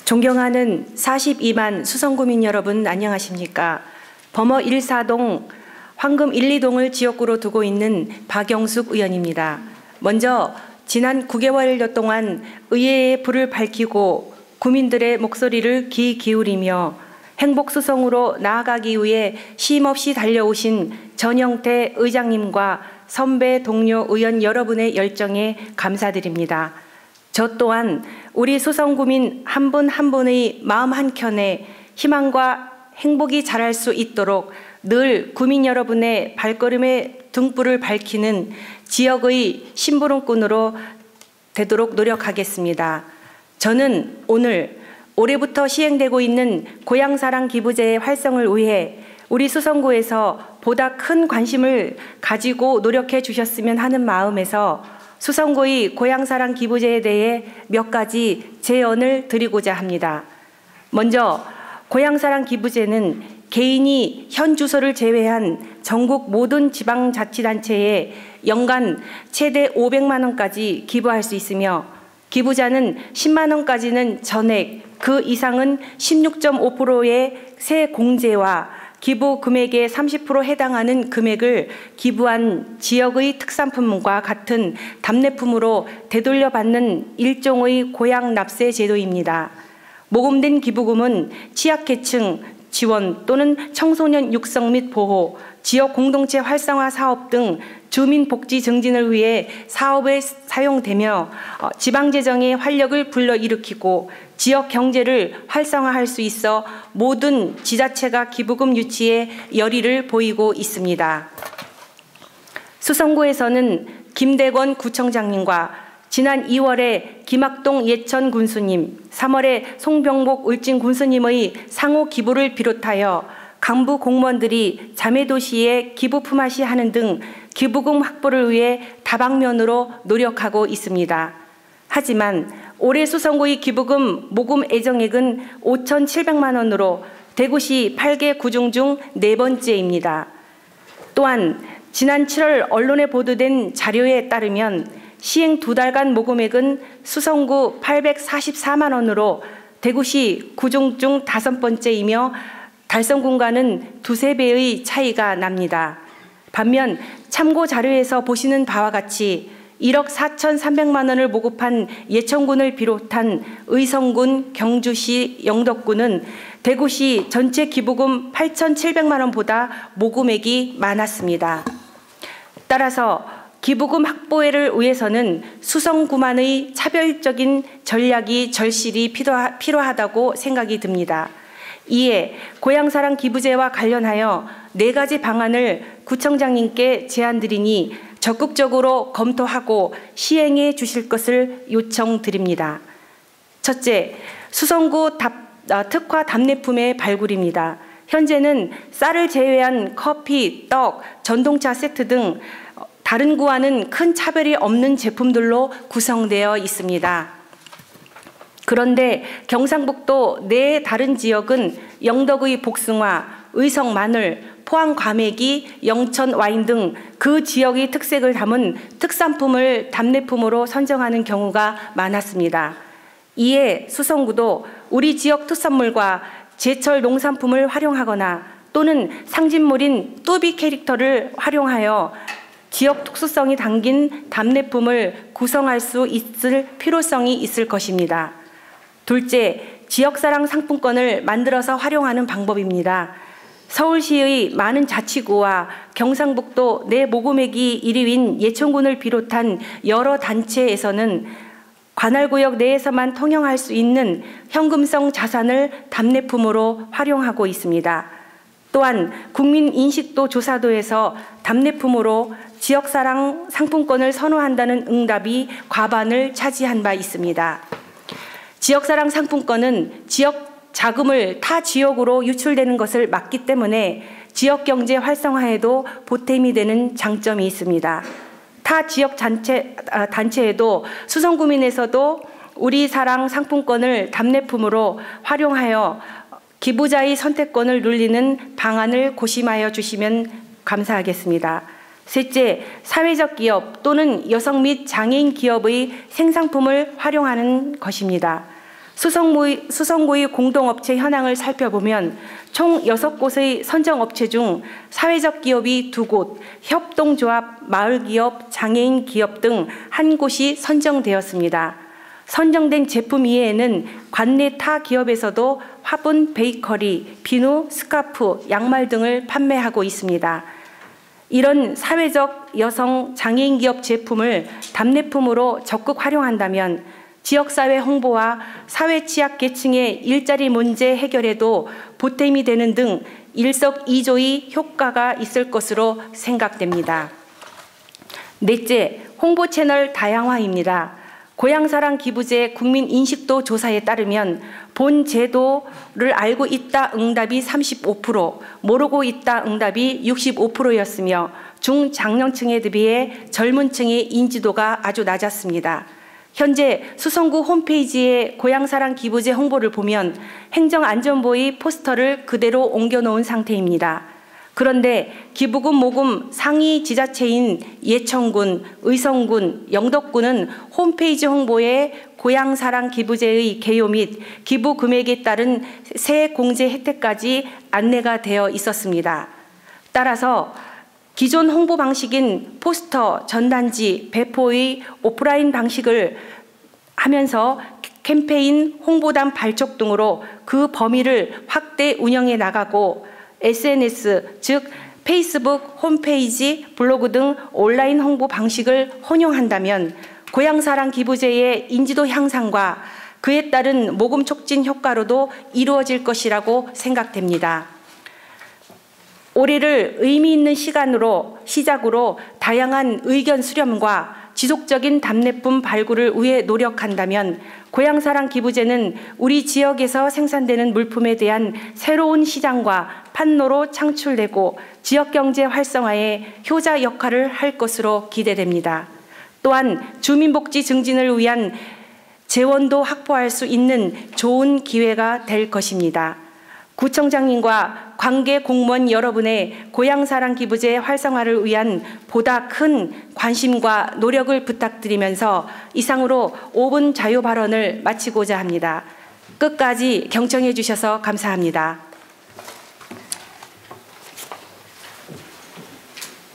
존경하는 42만 수성구민 여러분 안녕하십니까? 범어 1사동 황금 1, 2동을 지역구로 두고 있는 박영숙 의원입니다. 먼저 지난 9개월여 동안 의회의 불을 밝히고 구민들의 목소리를 귀 기울이며 행복수성으로 나아가기 위해 쉼없이 달려오신 전영태 의장님과 선배 동료 의원 여러분의 열정에 감사드립니다. 저 또한 우리 수성구민 한 분 한 분의 마음 한켠에 희망과 행복이 자랄 수 있도록 늘 구민 여러분의 발걸음의 등불을 밝히는 지역의 심부름꾼으로 되도록 노력하겠습니다. 저는 오늘 올해부터 시행되고 있는 고향사랑 기부제의 활성을 위해 우리 수성구에서 보다 큰 관심을 가지고 노력해 주셨으면 하는 마음에서 수성구의 고향사랑 기부제에 대해 몇 가지 제언을 드리고자 합니다. 먼저 고향사랑 기부제는 개인이 현 주소를 제외한 전국 모든 지방자치단체에 연간 최대 500만 원까지 기부할 수 있으며 기부자는 10만 원까지는 전액, 그 이상은 16.5%의 세 공제와 기부 금액의 30% 해당하는 금액을 기부한 지역의 특산품과 같은 답례품으로 되돌려받는 일종의 고향 납세 제도입니다. 모금된 기부금은 취약계층 지원 또는 청소년 육성 및 보호, 지역 공동체 활성화 사업 등 주민 복지 증진을 위해 사업에 사용되며 지방재정의 활력을 불러일으키고 지역 경제를 활성화할 수 있어 모든 지자체가 기부금 유치에 열의를 보이고 있습니다. 수성구에서는 김대권 구청장님과 지난 2월에 김학동 예천 군수님, 3월에 송병복 울진 군수님의 상호 기부를 비롯하여 간부 공무원들이 자매도시에 기부 품앗이 하는 등 기부금 확보를 위해 다방면으로 노력하고 있습니다. 하지만 올해 수성구의 기부금 모금 애정액은 5,700만 원으로 대구시 8개 구중 중 4번째입니다. 또한 지난 7월 언론에 보도된 자료에 따르면 시행 2달간 모금액은 수성구 844만 원으로 대구시 구중 중 5번째이며 달성군과는 2~3배의 차이가 납니다. 반면 참고 자료에서 보시는 바와 같이 1억 4,300만 원을 모급한 예천군을 비롯한 의성군, 경주시, 영덕군은 대구시 전체 기부금 8,700만 원보다 모금액이 많았습니다. 따라서 기부금 확보를 위해서는 수성구만의 차별적인 전략이 절실히 필요하다고 생각이 듭니다. 이에 고향사랑 기부제와 관련하여 4가지 방안을 구청장님께 제안드리니 적극적으로 검토하고 시행해 주실 것을 요청드립니다. 첫째, 수성구 특화 답례품의 발굴입니다. 현재는 쌀을 제외한 커피, 떡, 전동차 세트 등 다른 구와는 큰 차별이 없는 제품들로 구성되어 있습니다. 그런데 경상북도 내 다른 지역은 영덕의 복숭아, 의성 마늘, 포항 과메기, 영천 와인 등 그 지역의 특색을 담은 특산품을 답례품으로 선정하는 경우가 많았습니다. 이에 수성구도 우리 지역 특산물과 제철 농산품을 활용하거나 또는 상징물인 뚜비 캐릭터를 활용하여 지역 특수성이 담긴 답례품을 구성할 수 있을 필요성이 있을 것입니다. 둘째, 지역사랑 상품권을 만들어서 활용하는 방법입니다. 서울시의 많은 자치구와 경상북도 내 모금액이 1위인 예천군을 비롯한 여러 단체에서는 관할구역 내에서만 통용할 수 있는 현금성 자산을 답례품으로 활용하고 있습니다. 또한 국민인식도 조사도에서 답례품으로 지역사랑 상품권을 선호한다는 응답이 과반을 차지한 바 있습니다. 지역사랑 상품권은 지역 자금을 타 지역으로 유출되는 것을 막기 때문에 지역경제 활성화에도 보탬이 되는 장점이 있습니다. 타 지역 단체에도 수성구민에서도 우리 사랑 상품권을 답례품으로 활용하여 기부자의 선택권을 누리는 방안을 고심하여 주시면 감사하겠습니다. 셋째, 사회적 기업 또는 여성 및 장애인 기업의 생산품을 활용하는 것입니다. 수성구의 공동업체 현황을 살펴보면 총 6곳의 선정업체 중 사회적 기업이 2곳, 협동조합, 마을기업, 장애인기업 등 1곳이 선정되었습니다. 선정된 제품 이외에는 관내 타 기업에서도 화분, 베이커리, 비누, 스카프, 양말 등을 판매하고 있습니다. 이런 사회적 여성 장애인 기업 제품을 답례품으로 적극 활용한다면 지역사회 홍보와 사회 취약계층의 일자리 문제 해결에도 보탬이 되는 등 일석이조의 효과가 있을 것으로 생각됩니다. 넷째, 홍보 채널 다양화입니다. 고향사랑 기부제 국민 인식도 조사에 따르면 본 제도를 알고 있다 응답이 35%, 모르고 있다 응답이 65%였으며 중장년층에 비해 젊은 층의 인지도가 아주 낮았습니다. 현재 수성구 홈페이지의 고향사랑 기부제 홍보를 보면 행정안전부의 포스터를 그대로 옮겨놓은 상태입니다. 그런데 기부금 모금 상위 지자체인 예천군, 의성군, 영덕군은 홈페이지 홍보에 고향사랑 기부제의 개요 및 기부 금액에 따른 세 공제 혜택까지 안내가 되어 있었습니다. 따라서 기존 홍보 방식인 포스터, 전단지, 배포의 오프라인 방식을 하면서 캠페인, 홍보단 발족 등으로 그 범위를 확대 운영해 나가고 SNS, 즉 페이스북, 홈페이지, 블로그 등 온라인 홍보 방식을 혼용한다면 고향사랑 기부제의 인지도 향상과 그에 따른 모금 촉진 효과로도 이루어질 것이라고 생각됩니다. 올해를 의미 있는 시작으로 다양한 의견 수렴과 지속적인 답례품 발굴을 위해 노력한다면 고향사랑 기부제는 우리 지역에서 생산되는 물품에 대한 새로운 시장과 판로로 창출되고 지역경제 활성화에 효자 역할을 할 것으로 기대됩니다. 또한 주민복지 증진을 위한 재원도 확보할 수 있는 좋은 기회가 될 것입니다. 구청장님과 관계 공무원 여러분의 고향사랑 기부제 활성화를 위한 보다 큰 관심과 노력을 부탁드리면서 이상으로 5분 자유 발언을 마치고자 합니다. 끝까지 경청해 주셔서 감사합니다.